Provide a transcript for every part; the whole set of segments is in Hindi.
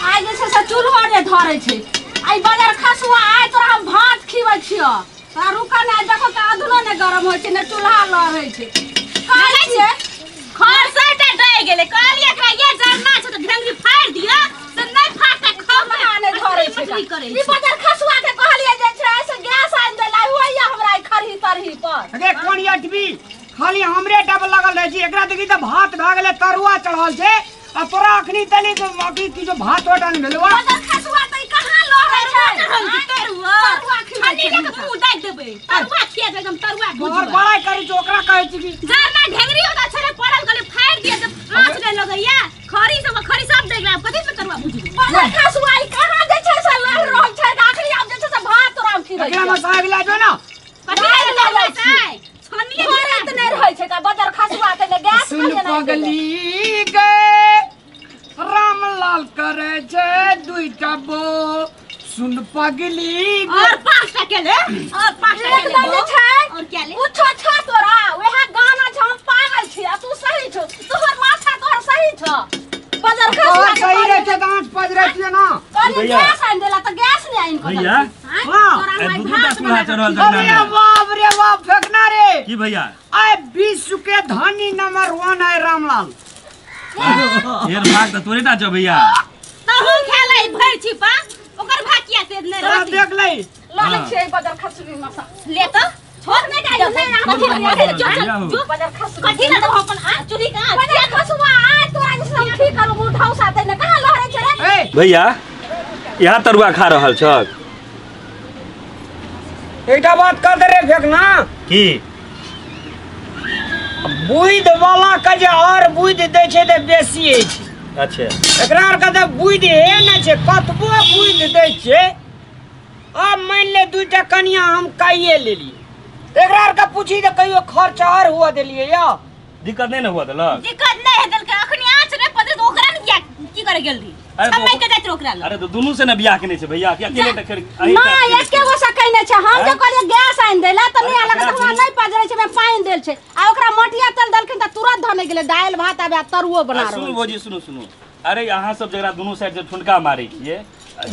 आज जैसे से चूल्हा ने धरे छे आई बाजार खसुआ आय तोरा हम भात खिबै छियो तोरा रुका नै देखो त अधुनो ने गरम होय छै ने चूल्हा लहरै छै काहे छियै खरसटे डै गेले कहलिए एकरा ये जरना छै त ढंगरी फाड़ दियो से नै फाटे खमा नै धरे छै ई बाजार खसुआ के कहलिए जे छै से गैस आइन देला होइया हमरा खरही तरही पर अरे कोन यटबी खाली हमरे डब लगल रह छी एकरा देखि त भात भ गेले तरुआ चढ़ल छै आ तोरा अखनी तनी अभी की जो भात ओटन भेलवा बाजार खसुआ त ई कहां लहरै छै तरुआ खाली के मुंह दाइ देबै तरुआ खिया एकदम तरुआ और बड़ाई करी जो ओकरा कहै छी कि जरना ढंगरी होता छले पड़ल गले फाड़ दिए त आंच नै लगैया खरी सब देख ला कथि में तरुआ बुझी बाजार खसुआ ई कहां जे छै से लहर रहल छै आखिरी आब जे छै से भात तोरा हम खिबै एकरा में साग ला जो ना कथि लगै छै छनिए भात नै रहै छै का बाजार खसुआ त गैस सुन पगली गे रामलाल करे छे दुईटा बो सुन पगली और 5 टा केले और 5 टा केले छै और क्या ले उठो छ तोरा ओहा गाना छ हम पागल छी आ तू सही छ तोहर माथा तोहर सही छ बाजार खसुआ सही रे के दांत पजरे छिए ना कनी गैस आइन देला त गैस नै आइन भैया हां दूटा चूल्हा चढ़ल अरे बाप फेंकना रे की भैया आय विश्व के धनी नंबर 1 है रामलाल ढेर भाग त तोरेटा छ भैया तहु खेलै भर छिपा ओकर भाकिया से नै तोरा रहती देख ले लाले छै बाजार खसुआ मसा ले त छोड़ नै डाल नै हम जो बाजार खसुआ कथि न त अपन आ चुरी का बाजार खसुआ आ तोरा जे हम ठीक करू उठाउ साथे न कहां लहरै छै रे ए भैया यहाँ तरुआ खा रहल छक एकटा बात कर दे रे फेंकना की बुइद वाला का जे और बुइद दै छै त बेसी है छै अच्छा एकरा आर के त बुइद हे नै छै कतबो बुइद दै छै अब मान ले दुईटा कनिया हम काइए लेली एकरा आर के पूछी त कहियो खर्च और हुआ देलिए या दिक्कत नहीं न हुआ दलक दिक्कत नै हेतल के अखनी आंच नै पदरे त ओकरा न किया की करे गेल दी अरे समय के जात ओकरा ल अरे तो दोनों से न बियाह केने छै भैया कि अकेले त खेर मां एके गो सकै नै छै हम जे कहलिए गैस आइन देला त नै अलग त हमरा नै पजरै छै मैं पाइन देल छै आ ओकरा मोटिया तेल दलखिन त तुरंत धने गेले दाल भात आबे तरुओ बना रहल सुनु भौजी सुनु अरे यहाँ सब जरा दोनों साइड से ठुनका मारे छिए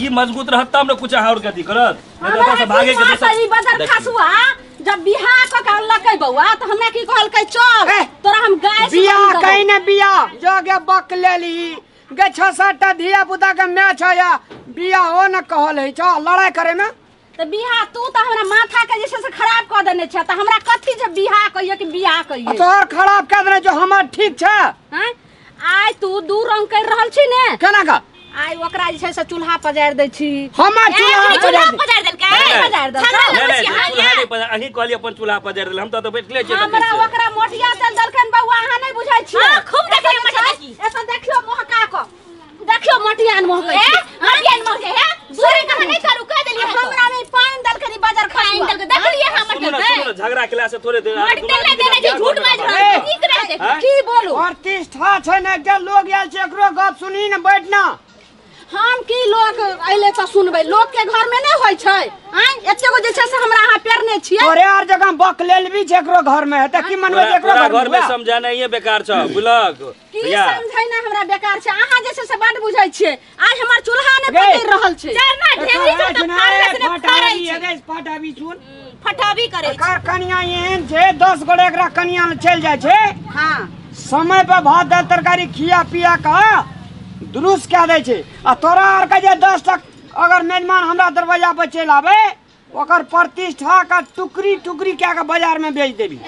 ई मजबूत रहत तब न कुछ और गति करत नहीं तो से भागे के सही बाजार खसुआ जब बियाह क के लकै बौआ त हमरा की कहलकै चल तोरा हम गाय से बियाह कहीं न बियाह जगे बक लेली गे 6-7 टा धिया पुता के मैच है या बियाह हो न कहल है छ लड़ाई करे में त बियाह तू त हमरा माथा के जैसे से खराब क देने छ त हमरा कथि जे बियाह कहिए कि बियाह कहिए तोहर खराब कर देने जो हमर ठीक छ हैं आय तू दू रंग कर रहल छी ने केना का आय ओकरा जे छै से चूल्हा पजारि दै छी हमर चूल्हा पजार देल का पजारि दै अही कहली अपन चूल्हा पजार देल हम त बैठले छी हमरा ओकरा मोटिया तेल दलखन बौआ अहाँ नै बुझाइ छी हां खूब देखले मटा की ऐसा देखियो महका क देखियो मोटिया न महकै ए मोटिया न महके है दूरे कहां नै करू कह देलिए हमरा में पाइन दलखनी बाजार खाइन खाइन दल के देखलिए हमर सुनो झगड़ा केला से थोड़े देर मोट तेल नै देने छै झूठ बाज रहल ठीक रहते की बोलू प्रतिष्ठा छै न के लोग आयल छै एकरो गप सुनी न बैठना हम की लोग अइले त सुनबै लोग के घर में नै होय छै हैं एते गो जे छै से हमरा अहाँ पेरने छियै तोरे आर जगह बक लेल भी छै एकरो घर में त की मनबै एकरो घर में समझाना ही बेकार छ बुलक की समझै ना हमरा बेकार छै अहाँ जे छै से बड बुझै छियै आज हमर चूल्हा नै पकड़ रहल छै जरना ढेरी से फाड़ले से फाड़ै छै फटाबी सुन फटाबी करे छै एकर कनिया एहन छै 10 गोड़े एकरा कनिया में चल जाय छै हां समय पे भात दाल तरकारी खिया पिया का दुरुस्त क्या दे छे आ तोरा आर के जे 10 तक अगर मेहमान हमरा दरवाजा पे चल आवे ओकर प्रतिष्ठा का टुकड़ी क्या के बाजार में बेच देबी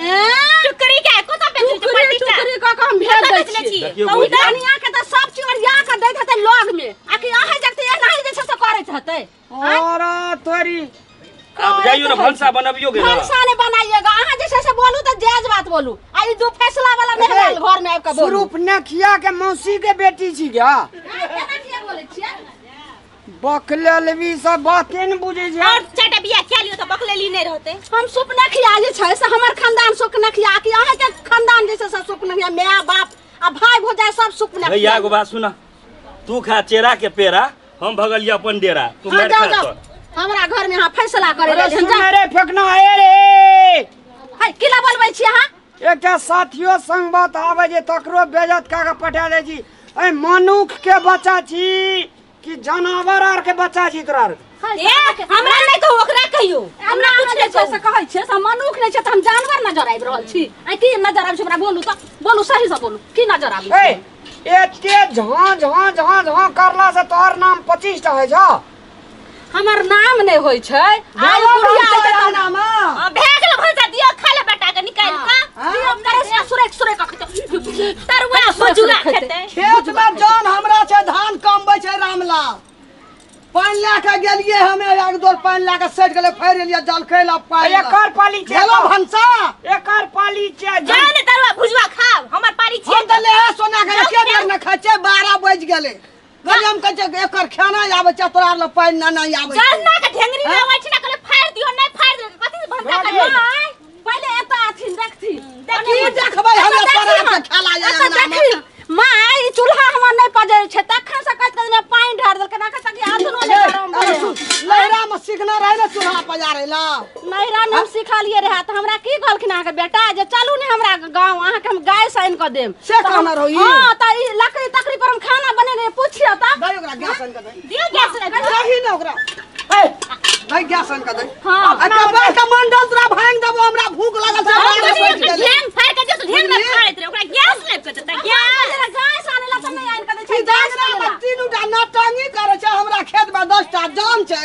टुकड़ी क्या कोता पे प्रतिष्ठा टुकड़ी का हम भेज दै छी तो दुनिया के त सब चोरिया के दैत हते लॉग में आकि अहे जगते नहीं जे से करैत हते और तोरी अब जाइयो ना भंसा बनबियो गे भंसा ने बनाइएगा अहाँ जैसे से बोलू तो जायज बात बोलू आई दो फैसला वाला नहीं है घर में आपका बोलू स्वरूप ने खिया के मौसी के बेटी छी क्या केना किया बोले छियै बकलेलवी सब बातें न बुझे छै और चाटा बिया खिया लियो त बकलेली नहीं रहते हम सुपना खिया जे छै से हमर खानदान सुपना खिया कि अहाँ के खानदान जैसे सब सुपना खिया माय बाप आ भाई भौजाई सब सुपना भैया को बात सुना तू खा चेरा के पेरा हम भगलिया अपन डेरा तू मार खा हमरा घर में हां फैसला करे रे झंझा रे फेकना है रे हाय किला बोलबै छी अहाँ एकटा साथियो संग बात आवे जे तकरो बेइज्जत का के पठा दे छी ए मनुख के बच्चा छी कि जानवर आर के बच्चा छी तोरा ए हमरा नहीं कहू ओकरा कहियो हमरा कुछ नहीं छै से कहै छै से मनुख नहीं छै त हम जानवर नजर आबि रहल छी आ की नजर आबि छै हमरा बोलू त बोलू सही से बोलू की नजर आबि छै एते झाँ झाँ झाँ झाँ करला से तोहर नाम 25 टा है छ हमर नाम नहीं होय छै आइ बुढ़िया है त नाम भेगल भजा दियो खा ले बेटा के निकाल का दियो करे सुरे सुरे का खते तरुआ भजुला खेते खेत में जान हमरा छै धान कमबै छै रामलाल पानी लेके गेलिए हमे एक दो पानी लेके सट गेले फेर एलिए जल खैला पानी एकर पाली छै हेलो भंसा एकर पाली छै जाने तरुआ भुजवा खाओ हमर पारी छिए हम त ले सोना के के बेर में खाइ छै 12 बज गेले गजम कहै छै एकर खाना आबै छै तोरा ल पानी ना आबै छै जानना के ढेंगरी में आबै छै ना कहले फाड़ दियो नहीं फाड़ दे कथि से भंसा कर पहले एता आथिन देखथि देखी देखबै हमे तोरा के खेला अच्छा देखी मां ई चूल्हा हमर नहीं पजै छै तखन से कहत ने पानी ढार देलक ना कहत कि आधुनो ने गरम अरे सुन लहरा में सीखना रहे ना चूल्हा पजारे ला नैरा ने सिखा लिए रहे त हमरा की कहलखिन अहाँ के बेटा जे चलू ने हमरा गांव अहाँ के हम गाय साइन क देम से कहना रही हां त ई लकड़ी तकड़ी पर हम खाना बनेने पूछियो त दई ओकरा गैस सन के दई दियो गैस लगा रही ना ओकरा ए दई गैस सन के दई हां अच्छा बात मंडल तोरा भांग देबो हमरा भूख लागल छै बाहर बैठ गेले ढेंग फाड़ के जो ढेंग में फाड़त रे ओकरा गैस लग के देता गैस गाय साने ला त नहीं आइन क दे छै दागरा में तीनूटा नाटंगी करे छै हमरा खेत में 10 टा जान छै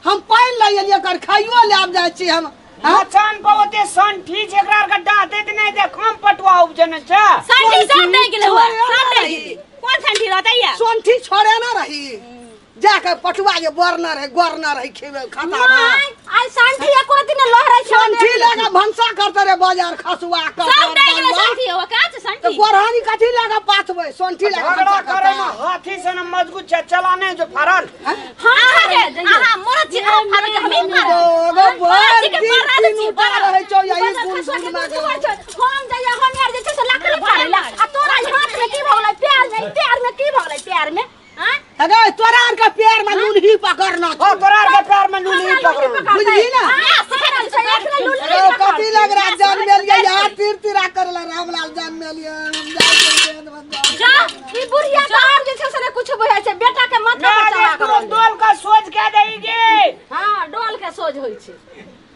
हम पानी ले एलिए कर खाइयो लेब जाय छी हम मचान पर ओते संठी जेकरा के डाहत नहीं दे कम पटुआ उपजने छै संठी सब नहीं गेले हुआ सब नहीं गेले कौन संठी रहता है सोंठी छोड़े ना रही जाके पटुआ जे बरना रहे गोरना रहे खेवे खाता में आई संठी एको दिन लहरै छै सोंठी लगा भंसा करते रे बाजार खसुआ का सब नहीं गेले संठी हो का छै तो संठी गोरहानी कथी लगा पाथबे सोंठी लगा झगड़ा भंसा करे करते में हाथी से न मजबूत छै चला नहीं जो फरल हां मोर जी हम फाड़ के हमें मार गो बोल के मारा दे छी बड़ा रहे छौ यही गुन गुन में हम जइया हम यार जे छै से लकड़ी फाड़ेला आ तोरा हाथ में की भगलै पैर में की भगलै पैर में हां अरे तोरा आर के पैर में नून ही पकड़ना ओ तोरा के पैर में नूली पकड़ बुझली ना ना कथी लग रहा जान में लिए यहाँ तीर तीरा करला रामलाल जान में लिए हम जाए जा ई बुढ़िया का और जे छै से कुछ बुझै छै बेटा के माथा पर चढ़ा ना कर डोल का सोच के देई गे हां डोल के सोच होई छै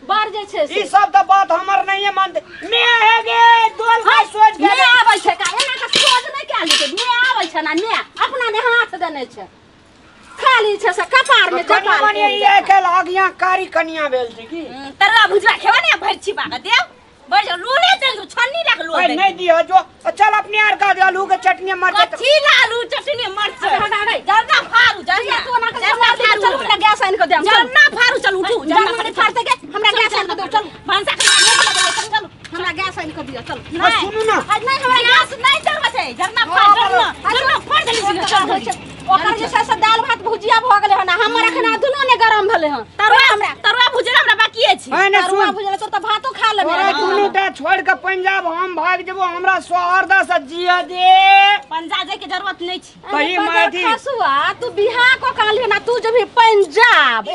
बार जे छै ई सब तो बात हमर नहीं मानते मैं है गे डोल का सोच के ने आबै छै का एना के सोच नहीं कैल छै ने आबै छै ना ने अपना ने हाथ देने छै खाली छै से कपार में कनिया चपाल बनिया ये के लागिया कारी कनिया भेल छै की तरुआ भुजवा खेवा ने भर छी बागा देव बढ़ जा लूले चल छन्नी रख लो ओए नहीं दियो जो चल अपने यार का आलू के चटनी मार के कथी लालू चटनी मरच जरना फारू जरना तू ना के चल हमरा गैस आइन के देम जरना फारू चल उठू जरना मारे फाड़ते के हमरा गैस आइन के दे चल भंसा के चल हमरा गैस आइन के दियो चल सुनू ना आज नहीं हमरा गैस नहीं चढ़वा छै जरना फाड़ जरना फाड़ देली चल ओकर जे छै से दाल भात भुजिया भ गेलै हन हमर एखन दुनो ने गरम भेलै हन तरुआ भुजला हमरा बाकी छै है ना तरुआ सुन भुजिया तो भातो खा लेबे तोरा दुनूटा छोड़ के पंजाब हम भाग जेबो हमरा सोहरदा से जिया दे पंजा जाय के जरूरत नहीं छै सही माथी खसुआ तू बिहार को कहली ना तू जब पंजाब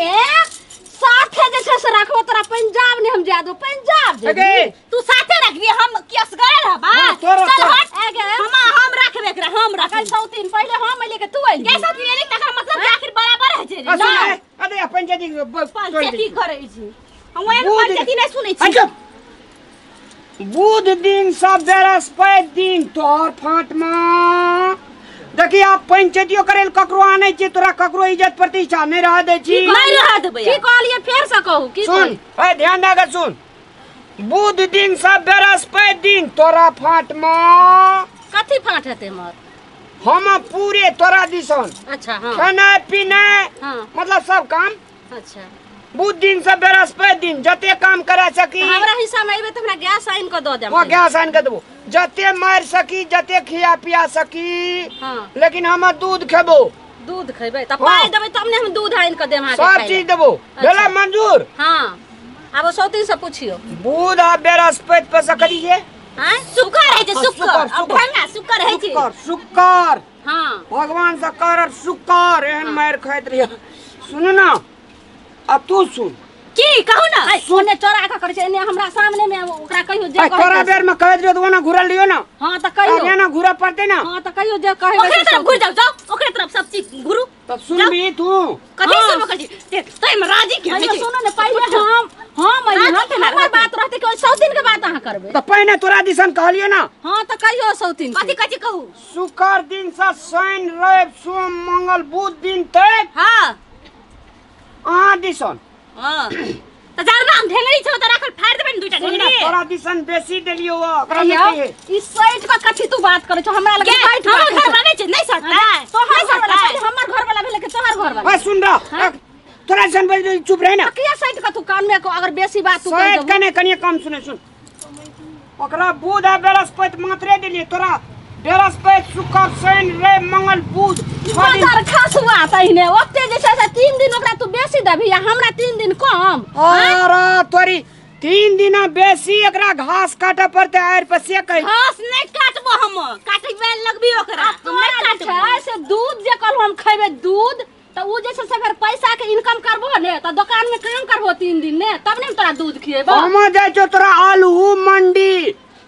साथे जे छै से रखबो तोरा पंजाब ने हम जा दो पंजाब अगे तू साथे रखबी हम केस गए रहबा हाँ, तोरा चल तो- हट आगे हम रखबे एकरा हम कल रखब सौतीन पहले हम ले के तू आई कैसा तू एली तकर मतलब कि आखिर बराबर है जे सुन अरे पंचायती पंचायती करे छी हम एक बुध- पंचायती नहीं सुनै छी अच्छा बुध दिन सब बृहस्पति दिन तोहर फाट में देखी आप पंचायतियो करे ककरो आने छी तोरा ककरो इज्जत प्रतिष्ठा नहीं रह दे छी नहीं रह देबै की कहलिए फेर से कहू की सुन ए ध्यान दे के सुन बुध दिन सब बृहस्पति दिन तोरा फाट में कथी फाट हेते हमर हम पूरे तोरा दिसन अच्छा हां खाना पीना हां मतलब सब काम अच्छा बुध दिन से बृहस्पति दिन जते काम करा सकी हमरा हिस्सा में आइबे त हमरा गैस आइन के द देम वो गैस आन के देबो जते मार सकी जते खिया पिया सकी हां लेकिन हम दूध खेबो दूध खइबे त पाई देबे तब ने हम दूध आइन के देम सब चीज देबो भेला मंजूर हां अब सौतीन से पूछियो बुध आ बृहस्पति पे सकली है हां शुक्र है जे शुक्र शुक्र, अब शुक्र। भंगा शुक्र है जे शुक्र हां भगवान से कर शुक्र एहन मार खाइत रहिए सुन ना अब तू सुन की कहू ना ओने चोरा के करे छै एने हमरा सामने में ओकरा कहियो जे तोरा कहे बेर में कह दियो तो ना घुरल लियो ना। हां त कहियो अब ना घुरा पड़ते ना। हां त कहियो जे कहे ओकरे तरफ घुर जाओ ओकरे तरफ सब चीज घुरू तब सुन भी तू कथी से कर देख तै में राजी के अरे सुनो ने पहले हमर बात रहते कि 100 दिन के बात अहाँ करबे तो पहले तोरा दिसन कहलियो ना। हां त कहियो 100 दिन कथी कथी कहू शुक्र दिन से शनि रवि सोम मंगल बुध दिन तक हां आ दिसन हां त जान हम ढेंगड़ी छ त राखल फाड़ देबे न दुईटा ढेंगड़ी तोरा दिसन बेसी देलियो ओकरा में कहिए ई साइड का कथी तू बात करे छ हमरा लगे साइड हमर घर वाला छै नहीं सकता तो घर वाला छै हमर घर वाला भेले कि तोहर घर वाला ओए सुन रहा तोरा दिसन बज चुप रहे ना। किया साइड का तू कान में अगर बेसी बात तू साइड कने कनिए कम सुने सुन ओकरा बुध आ बृहस्पति मात्रे देलिए तोरा बृहस्पति शुक्र शनि रवि मंगल बुध बाजार खास हुआ तहिने ओते जे छै से 3 दिन ओकरा तू बेसी देबी आ हमरा 3 दिन कम अरे तोरी 3 दिन बेसी एकरा घास काटे पड़ते आर पे से कहि घास नहीं काटबो हम काटबे लगबी ओकरा हम नहीं काटबो छै से दूध जे कल हम खैबे दूध त उ जे छै से अगर पैसा के इनकम करबो ने त दुकान में काम करबो 3 दिन ने तब ने तोरा दूध खिएबो हम जाय छो तोरा आलू मंडी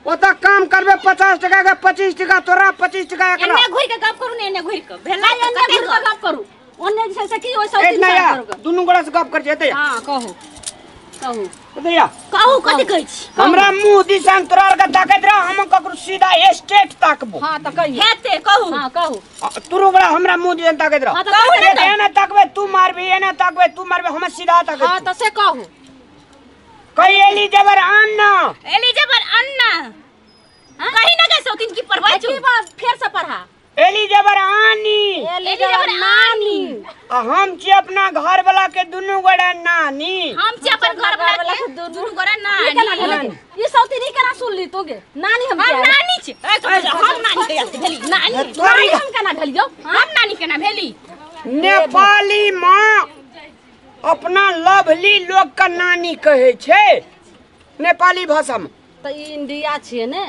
ओता काम करबे 50 टका के 25 टका तोरा 25 टका एकरा एने घुर के गप करू ने एने घुर के भेला एने घुर के गप करू ओने जे छै से की ओइ सब दिन इतना या करू दुनु गोड़ा से गप कर जेते हां कहू दैया कहू कथी कहै छी हमरा मुंह दिसन तोरा के ताकत रह हम ककरो सीधा स्ट्रेट ताकबो हां त कहिए हेते कहू हां कहू तुरु बड़ा हमरा मुंह दिसन ताकत रह हां त कहू ने एने ताकबे तू मारबी एने ताकबे तू मारबे हम सीधा हां ताकत त से कहू कई एली जबर अन्ना अन्ना कहीं ना गए सौतीन की परवाह की बात फिर से पढ़ा एली जबर आनी एलिजबर नानी आ हम छी अपना घर वाला के दुनु गोड़ा नानी हम छी अपन घर वाला के दुनु गोरा नानी ये सौतीनी केना सुनली तोगे नानी हम हम नानी छी हम नानी के भेली नानी नानी हम केना भेलियो हम नानी केना भेली नेपाली माँ अपना लवली लोग का नानी कहे छे नेपाली भाषा में त ई इंडिया छिए ने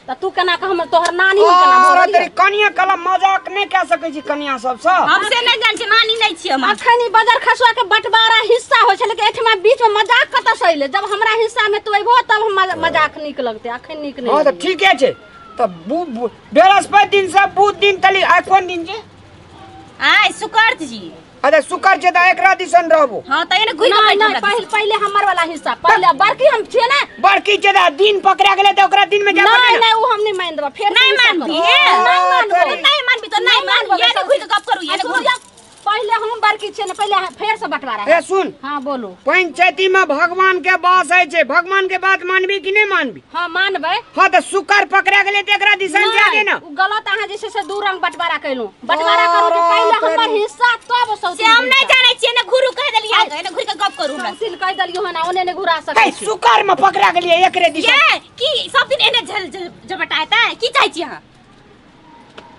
त तू केना कह हम तोहर नानी हम केना और बोलिए तेरी कनिया कला मजाक नहीं कह सके छी कनिया सब से हमसे नहीं जान छी नानी नहीं छी हम अखन ई बाजार खसुआ के बंटवारा हिस्सा होय छले के एठमा बीच में मजाक कत सइले जब हमरा हिस्सा में तू अइबो तब हम मजाक निक लगते अखन निक नहीं हां तो ठीक है छे तब बृहस्पति दिन से बुध दिन तली आ कोन दिन छे आय सुकर्त जी अरे शुक्र छे त एकरा दिसन रहबो हां त एने घुर के नहीं पहले हमर वाला हिस्सा पहले बड़की हम छिए ना बड़की छे त दिन पकड़ा गेले त ओकरा दिन में जा नहीं नहीं उ हम नहीं मान देबा फिर नहीं मानबी नहीं मानबी तो नहीं मानबी ये घुर के गप करू ये घुर पहले हम बड़की छिए ना पहले फेर से बंटवारा ए सुन हां बोलो पंचायती में भगवान के बास है छे भगवान के बात मानबी कि नहीं मानबी हां मानबे हां तो शुक्र पकड़ा गेले त एकरा दिसन जा दे ना उ गलत अहाँ जैसे से दू रंग बंटवारा कैलू बंटवारा करू तो पहले हमर हिस्सा तब से हम नहीं जाने छी ने घुरु कह देलिए एने घुर के गप करू सिल कह देलियो हना ओने ने घुरा सकै छी शुक्र में पकड़ा गेले एकरे दिसन ये की सब दिन एने झल जबटाता है की चाहि छी हां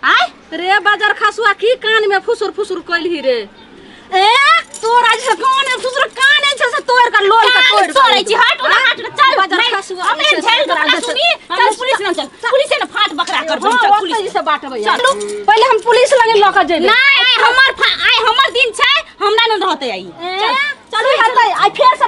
आय रे बाजार खसुआ की कान में फुसुर फुसुर कइलही रे ए तोरा जे कान में फुसुर कान छै से तोड़ का लोल का तोड़ तोड़ै छी हट ओला हट चल बाजार खसुआ हमने झेल के सुनी चल पुलिस न चल पुलिस ने फाट बकरा कर चल पुलिस से बाटबै चलू पहले हम पुलिस लगे लक जेबे नहीं हमर दिन छै हमरा न रहते आई चलू हतै आई फेर से